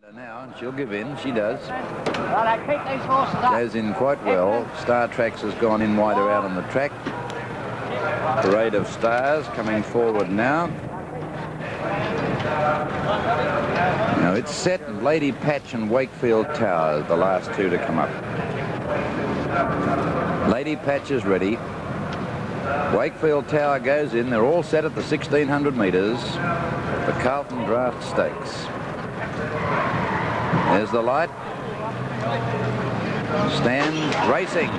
Now, and she'll give in. She does. Right, keep these horses up. Goes in quite well. Star Tracks has gone in wider out on the track. Parade of Stars coming forward now. Now it's set. Lady Patch and Wakefield Tower, the last two to come up. Lady Patch is ready. Wakefield Tower goes in. They're all set at the 1600 metres. The Carlton Draught Stakes. There's the light. Stand racing.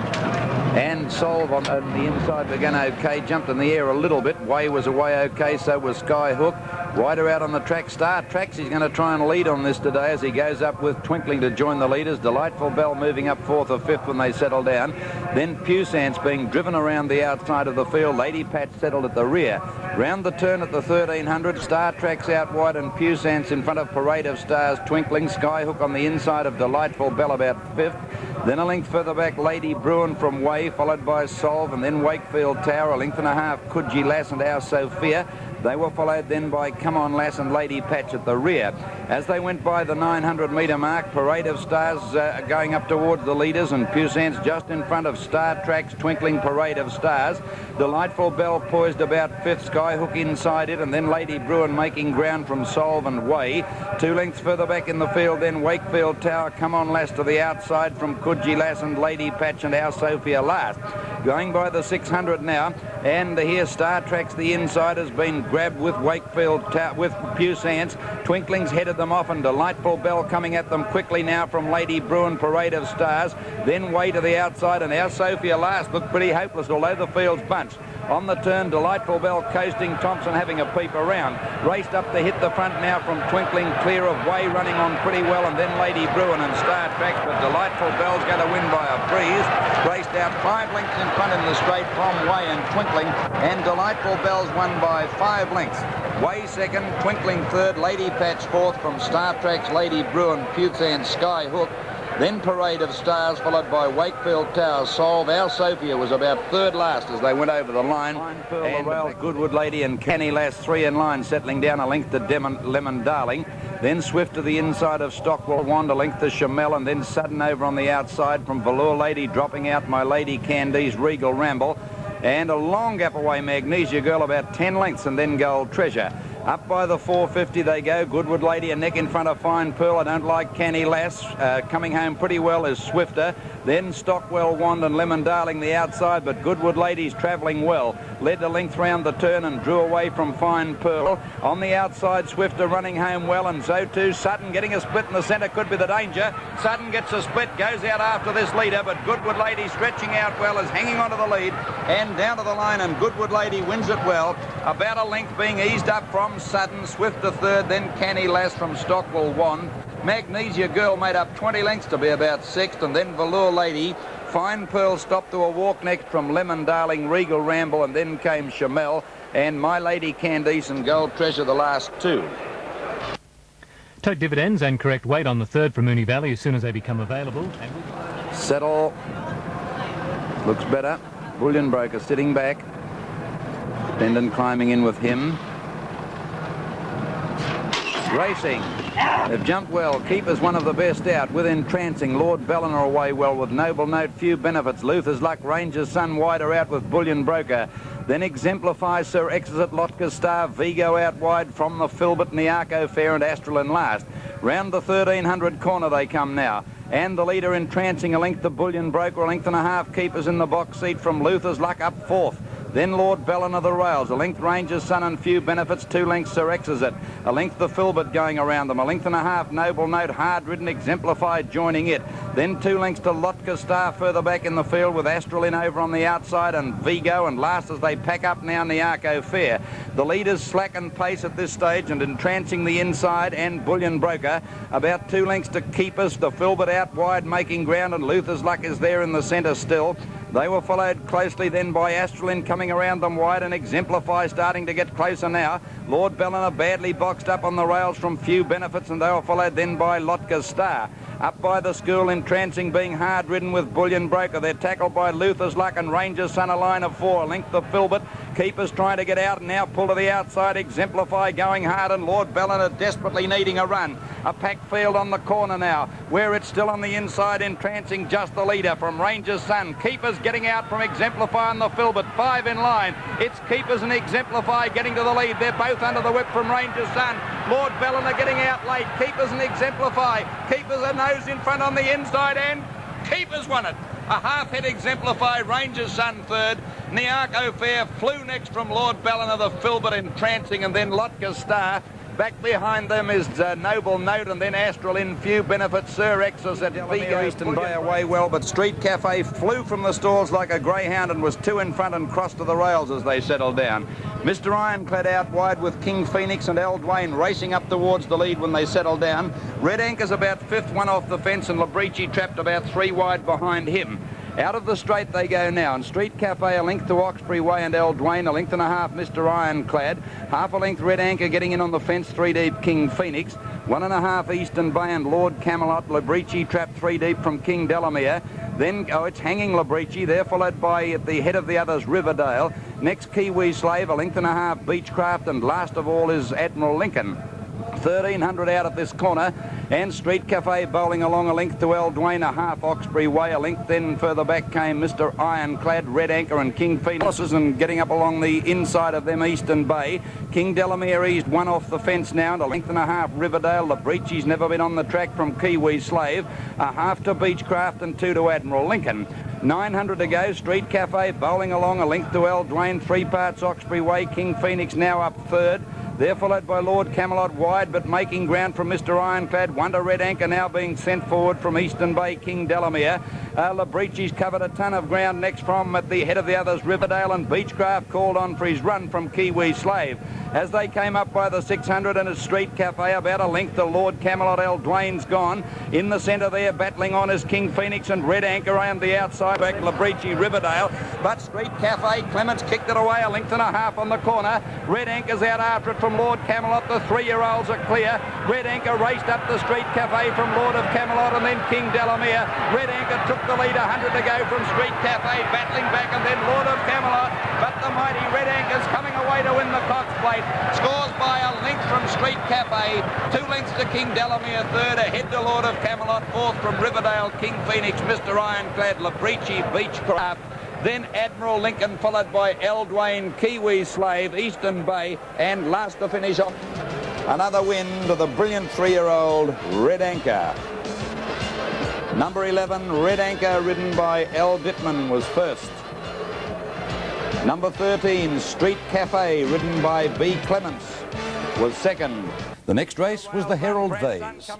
And Solve on the inside began okay. Jumped in the air a little bit. Way was away okay, so was Skyhook. Wider out on the track. Star Tracks, he's going to try and lead on this today as he goes up with Twinkling to join the leaders. Delightful Bell moving up fourth or fifth when they settle down. Then Puissance being driven around the outside of the field. Lady Patch settled at the rear. Round the turn at the 1300. Star Tracks out wide and Puissance in front of Parade of Stars. Twinkling. Skyhook on the inside of Delightful Bell about fifth. Then a length further back, Lady Bruin from Way, followed by Solve, and then Wakefield Tower, a length and a half, Coogee Lass and Our Sophia. They were followed then by Come On Lass and Lady Patch at the rear. As they went by the 900 metre mark, Parade of Stars going up towards the leaders, and Puissance just in front of Star Tracks, Twinkling, Parade of Stars. Delightful Bell poised about fifth, Skyhook inside it, and then Lady Bruin making ground from Solve and Way. 2 lengths further back in the field, then Wakefield Tower, Come On Lass to the outside from Coogee Lass and Lady Patch and Our Sophia last. Going by the 600 now, and here Star Tracks, the inside, has been grabbed with Wakefield Tower, with Puissance. Twinkling's headed them off, and Delightful Bell coming at them quickly now from Lady Bruin, Parade of Stars. Then Way to the outside, and Our Sophia last looked pretty hopeless, although the field's bunched. On the turn, Delightful Bell coasting, Thompson having a peep around. Raced up to hit the front now from Twinkling, clear of Way, running on pretty well, and then Lady Bruin and Star Tracks, but Delightful Bell's going to win by a breeze. Raced out 5 lengths in front in the straight from Way and Twinkling, and Delightful Bell's won by 5 lengths. Way second, Twinkling third, Lady Patch fourth from Star Tracks, Lady Bruin, Puissance, Skyhook. Then Parade of Stars, followed by Wakefield Tower, Solve. Our Sophia was about third last as they went over the line. And Rail, Goodwood Lady and Canny Lass, 3 in line, settling down a length to Lemon Darling. Then Swift to the inside of Stockwell Wand, a length to Chamel, and then Sudden over on the outside from Velour Lady, dropping out My Lady Candice, Regal Ramble. And a long gap away, Magnesia Girl, about 10 lengths, and then Gold Treasure. Up by the 450 they go. Goodwood Lady a neck in front of Fine Pearl. I don't like Canny Lass. Coming home pretty well is Swifter. Then Stockwell Wand and Lemon Darling the outside, but Goodwood Lady's travelling well. Led the length round the turn and drew away from Fine Pearl. On the outside, Swifter running home well, and so too Sutton getting a split in the centre could be the danger. Sutton gets a split, goes out after this leader, but Goodwood Lady stretching out well, is hanging onto the lead and down to the line, and Goodwood Lady wins it well. About a length being eased up from Sutton. Swift to third, then Canny Lass from Stockwell Wand. Magnesia Girl made up 20 lengths to be about sixth, and then Velour Lady. Fine Pearl stopped to a walk next from Lemon Darling, Regal Ramble, and then came Chamel, and My Lady Candice and Gold Treasure the last 2. Tote dividends and correct weight on the third from Moonee Valley as soon as they become available. Settle looks better. Bullion Broker sitting back. Pendant climbing in with him. Racing. They've jumped well. Keeper's one of the best out. With Entrancing. Lord Belliner away well with Noble Note. Few Benefits. Luther's Luck. Ranger's Sun wider out with Bullion Broker. Then Exemplify, Sir Exit, Lotka Star. Vigo out wide from the Filbert, Niarco Fair and Astral in last. Round the 1300 corner they come now. And the leader Entrancing, a length to Bullion Broker, a length and a half. Keepers in the box seat from Luther's Luck up fourth. Then Lord Belliner the rails, a length Ranger's Sun and Few Benefits, 2 lengths Sir Exit, a length the Filbert going around them, a length and a half Noble Note, Hard Ridden, Exemplified joining it. Then 2 lengths to Lotka Star further back in the field with Astral in over on the outside and Vigo, and last as they pack up now Niarco Fair. The leaders slacken pace at this stage and Entrancing the inside and Bullion Broker. About 2 lengths to Keepers, the Filbert out wide making ground, and Luther's Luck is there in the centre still. They were followed closely then by Astralin coming around them wide, and Exemplify starting to get closer now. Lord Belliner badly boxed up on the rails from Few Benefits, and they were followed then by Lotka Star. Up by the school, Entrancing being hard ridden with Bullion Broker. They're tackled by Luther's Luck and Ranger's Sun, a line of 4. Length of Filbert Keeper's trying to get out and now pull to the outside. Exemplify going hard and Lord Ballina desperately needing a run. A packed field on the corner now, where it's still on the inside, entrancing just the leader from Ranger's Son. Keeper's getting out from Exemplify on the Filbert. 5 in line. It's Keepers and Exemplify getting to the lead. They're both under the whip from Ranger's Son. Lord Ballina getting out late. Keepers and Exemplify. Keepers a nose in front on the inside and Keepers won it. A half-head Exemplify, Ranger's Son third. Niarco Fair flew next from Lord Ballina, the Filbert entrancing, and then Lotka Star. Back behind them is Noble Note, and then Astral in few benefits. Sir X's at Vigo Eastern Bay away well, but Street Cafe flew from the stalls like a greyhound and was 2 in front and crossed to the rails as they settled down. Mr. Ironclad out wide with King Phoenix and Al Dwayne racing up towards the lead when they settled down. Red Anchor's about 5th, 1 off the fence, and Labrici trapped about 3 wide behind him. Out of the straight they go now, and Street Cafe a length to Oxbury Way and El Dwayne, a length and a half Mr. Ironclad, half a length Red Anchor getting in on the fence, 3 deep King Phoenix, 1.5 Eastern Bay and Lord Camelot. Labrici trapped 3 deep from King Delamere. Then, it's hanging Labrici, they're followed by at the head of the others Riverdale. Next Kiwi Slave, a length and a half Beechcraft, and last of all is Admiral Lincoln. 1,300 out at this corner, and Street Cafe bowling along a length to El Dwayne, a half Oxbury Way, a length. Then further back came Mr. Ironclad, Red Anchor and King Phoenix, and getting up along the inside of them Eastern Bay. King Delamere eased 1 off the fence now, and a length and a half Riverdale. Labrici's never been on the track from Kiwi Slave, a half to Beechcraft and 2 to Admiral Lincoln. 900 to go. Street Cafe bowling along a length to El Dwayne, 3 parts Oxbury Way. King Phoenix now up third. They're followed by Lord Camelot wide, but making ground from Mr. Ironclad. Wonder Red Anchor now being sent forward from Eastern Bay, King Delamere. Labrici's covered a ton of ground next from at the head of the others, Riverdale, and Beechcraft called on for his run from Kiwi Slave. As they came up by the 600 and a Street Cafe, about a length to Lord Camelot. El Dwayne's gone. In the centre there, battling on is King Phoenix and Red Anchor around the outside back, Labrici, Riverdale. But Street Cafe, Clements kicked it away, a length and a half on the corner. Red Anchor's out after it from Lord Camelot. The 3-year-olds are clear. Red Anchor raced up the Street Cafe from Lord of Camelot and then King Delamere. Red Anchor took the lead, 100 to go from Street Cafe, battling back, and then Lord of Camelot. But the mighty Red Anchor's coming away to win the COX Plate. Scores by a length from Street Cafe, 2 lengths to King Delamere third, ahead to Lord of Camelot, 4th from Riverdale, King Phoenix, Mr. Ironclad, Labrici, Beechcraft. Then Admiral Lincoln, followed by El Dwayne, Kiwi Slave, Eastern Bay, and last to finish off, another win to the brilliant 3-year-old Red Anchor. Number 11, Red Anchor, ridden by L. Dittman, was first. Number 13, Street Cafe, ridden by B. Clements, was second. The next race was the Herald Vase.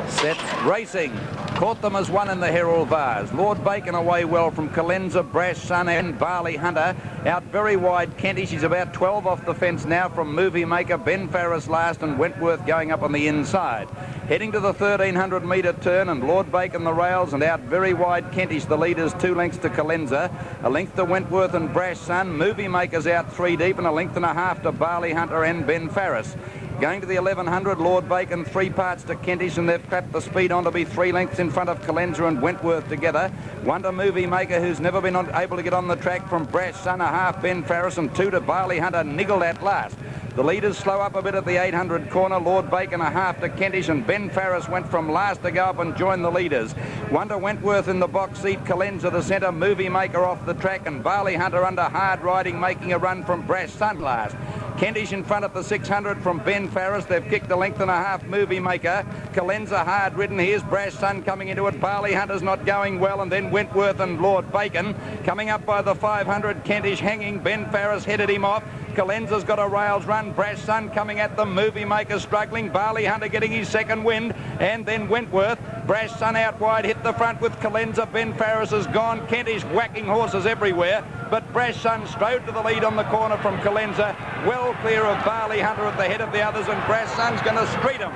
Sets racing. Caught them as 1 in the Herald Vase. Lord Bacon away well from Calenza, Brash Sun and Barley Hunter. Out very wide Kentish. He's about 12 off the fence now from Movie Maker. Ben Farris last and Wentworth going up on the inside. Heading to the 1,300 metre turn, and Lord Bacon the rails, and out very wide Kentish. The leaders 2 lengths to Calenza, a length to Wentworth and Brash Sun. Movie Maker's out 3 deep and a length and a half to Barley Hunter and Ben Farris. Going to the 1,100, Lord Bacon 3 parts to Kentish, and they've clapped the speed on to be 3 lengths in front of Calenza and Wentworth together. 1 to Movie Maker, who's never been able to get on the track from Brash Sun, a half Ben Farris, and 2 to Barley Hunter, niggled at last. The leaders slow up a bit at the 800 corner. Lord Bacon a half to Kentish, and Ben Farris went from last to go up and join the leaders. 1 to Wentworth in the box seat, Calenza the centre, Movie Maker off the track, and Barley Hunter under hard riding, making a run from Brash Sun last. Kentish in front at the 600 from Ben Farris. They've kicked a length and a half, Movie Maker. Calenza hard ridden. Here's Brash Sun coming into it. Barley Hunter's not going well, and then Wentworth and Lord Bacon. Coming up by the 500, Kentish hanging. Ben Farris headed him off. Calenza's got a rails run. Brash Sun coming at them. Movie Maker struggling. Barley Hunter getting his second wind. And then Wentworth. Brash Sun out wide, hit the front with Calenza. Ben Farris is gone. Kentish whacking horses everywhere. But Brash Sun strode to the lead on the corner from Calenza. Well clear of Barley Hunter at the head of the others. And Brash Sun's going to street him.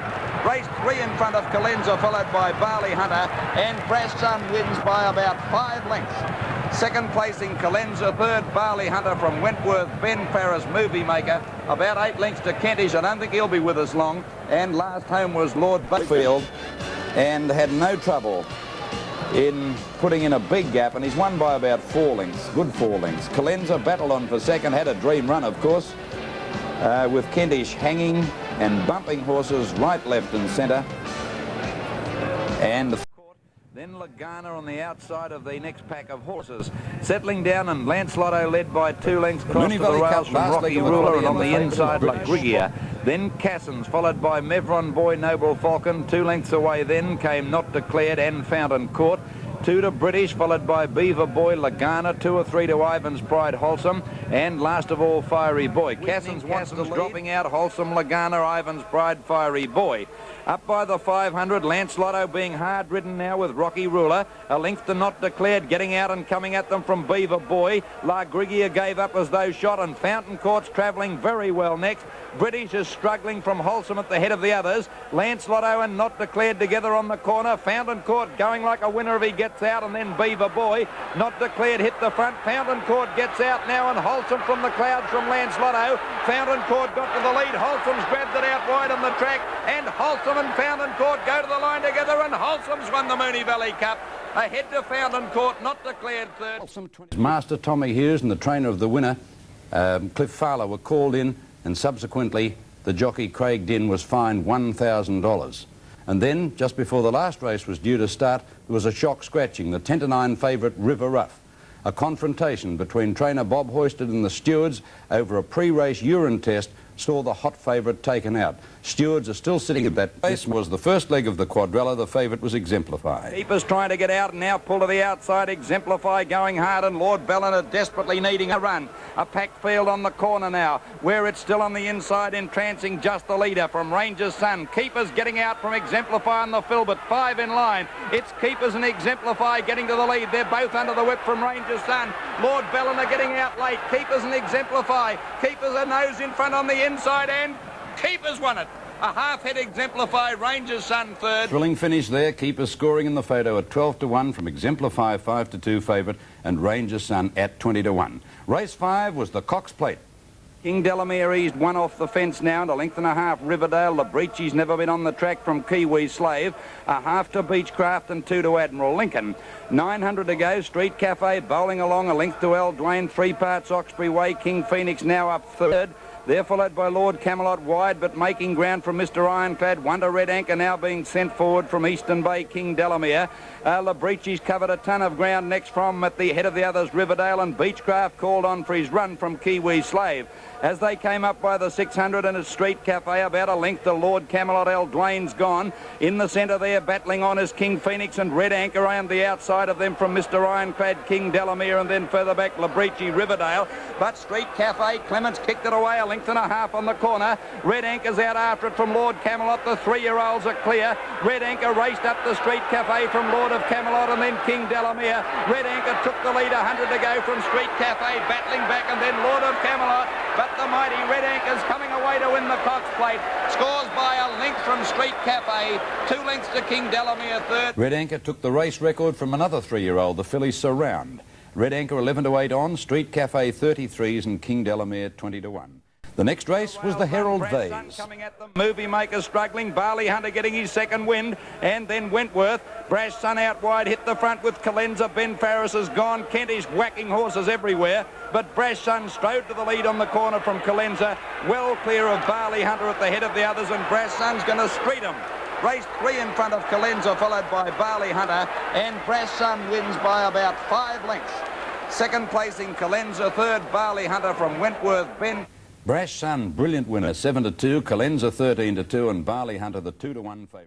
Race 3 in front of Calenza, followed by Barley Hunter. And Brash Sun wins by about 5 lengths. Second placing Calenza, third Barley Hunter from Wentworth, Ben Farris, Movie Maker, about 8 lengths to Kentish. I don't think he'll be with us long. And last home was Lord Butfield and had no trouble. in putting in a big gap, and he's won by about 4 lengths, good 4 lengths. Calenza battled on for second, had a dream run, of course, with Kentish hanging and bumping horses right, left and centre. And then Lagana on the outside of the next pack of horses. Settling down, and Lancelotto led by 2 lengths across to the rails from Rocky Ruler, and on the inside Lagrigia. Then Cassins, followed by Mevron Boy, Noble Falcon. 2 lengths away then came Not Declared and Fountain Court. 2 to British, followed by Beaver Boy, Lagana. 2 or 3 to Ivan's Pride, Wholesome, and last of all Fiery Boy. Cassins dropping out, Wholesome, Lagana, Ivan's Pride, Fiery Boy. Up by the 500, Lancelotto being hard ridden now with Rocky Ruler. A length to Not Declared, getting out and coming at them from Beaver Boy. La Grigia gave up as though shot, and Fountain Court's travelling very well next. British is struggling from Wholesome at the head of the others. Lancelotto and Not Declared together on the corner. Fountain Court going like a winner if he gets out, and then Beaver Boy. Not Declared hit the front. Fountain Court gets out now, and Wholesome from the clouds from Lancelotto. Fountain Court got to the lead. Wholesome's grabbed it out wide on the track, and Wholesome and Fountain Court go to the line together, and Wholesome's won the Moonee Valley Cup. Ahead to Fountain Court, Not Declared third. Master Tommy Hughes and the trainer of the winner, Cliff Fowler, were called in, and subsequently the jockey Craig Dinn was fined $1,000. And then, just before the last race was due to start, there was a shock scratching, the 10-9 favourite River Rough. A confrontation between trainer Bob Hoisted and the stewards over a pre-race urine test saw the hot favourite taken out. Stewards are still sitting at that. This was the first leg of the quadrella. The favourite was Exemplify. Keeper's trying to get out and now pull to the outside. Exemplify going hard, and Lord Belliner desperately needing a run. A packed field on the corner now, where it's still on the inside, entrancing just the leader from Ranger's Son. Keeper's getting out from Exemplify on the Filbert. 5 in line. It's Keepers and Exemplify getting to the lead. They're both under the whip from Ranger's Son. Lord Belliner getting out late. Keepers and Exemplify. Keepers a nose in front on the inside, and Keepers won it. A half-head Exemplify, Ranger's Son third. Thrilling finish there. Keepers scoring in the photo at 12-1 from Exemplify, 5-2 favourite, and Ranger's Son at 20-1. Race 5 was the Cox Plate. King Delamere eased 1 off the fence now, and a length and a half Riverdale. Labrichi's never been on the track from Kiwi Slave. A half to Beechcraft and 2 to Admiral Lincoln. 900 to go. Street Cafe bowling along, a length to El Dwayne. 3 parts Oxbury Way. King Phoenix now up third. They're followed by Lord Camelot wide, but making ground from Mr. Ironclad. Wonder Red Anchor now being sent forward from Eastern Bay, King Delamere. Labrichi's covered a ton of ground next from at the head of the others, Riverdale, and Beechcraft called on for his run from Kiwi Slave. As they came up by the 600 and a Street Cafe, about a length to Lord Camelot. El Dwayne's gone. In the centre there, battling on is King Phoenix and Red Anchor, and the outside of them from Mr. Ironclad, King Delamere, and then further back Labrichi, Riverdale. But Street Cafe, Clements kicked it away, a length and a half on the corner. Red Anchor's out after it from Lord Camelot. The 3-year-olds are clear. Red Anchor raced up the Street Cafe from Lord of Camelot, and then King Delamere. Red Anchor took the lead, 100 to go from Street Cafe, battling back, and then Lord of Camelot. But the mighty Red Anchor's coming away to win the Cox Plate. Scores by a length from Street Cafe. 2 lengths to King Delamere third. Red Anchor took the race record from another 3-year-old, the filly Surround. Red Anchor 11-8 on, Street Cafe 33s, and King Delamere 20-1. The next race was the Herald Vase. Coming at them. Movie Maker struggling. Barley Hunter getting his second wind. And then Wentworth. Brash Sun out wide. Hit the front with Calenza. Ben Farris is gone. Kentish whacking horses everywhere. But Brash Sun strode to the lead on the corner from Calenza. Well clear of Barley Hunter at the head of the others. And Brash Sun's going to street him. Race 3 in front of Calenza, followed by Barley Hunter. And Brash Sun wins by about 5 lengths. Second placing Calenza. Third Barley Hunter from Wentworth. Ben. Brash Sun, brilliant winner, 7-2, Calenza 13-2, and Barley Hunter the 2-1 favourite.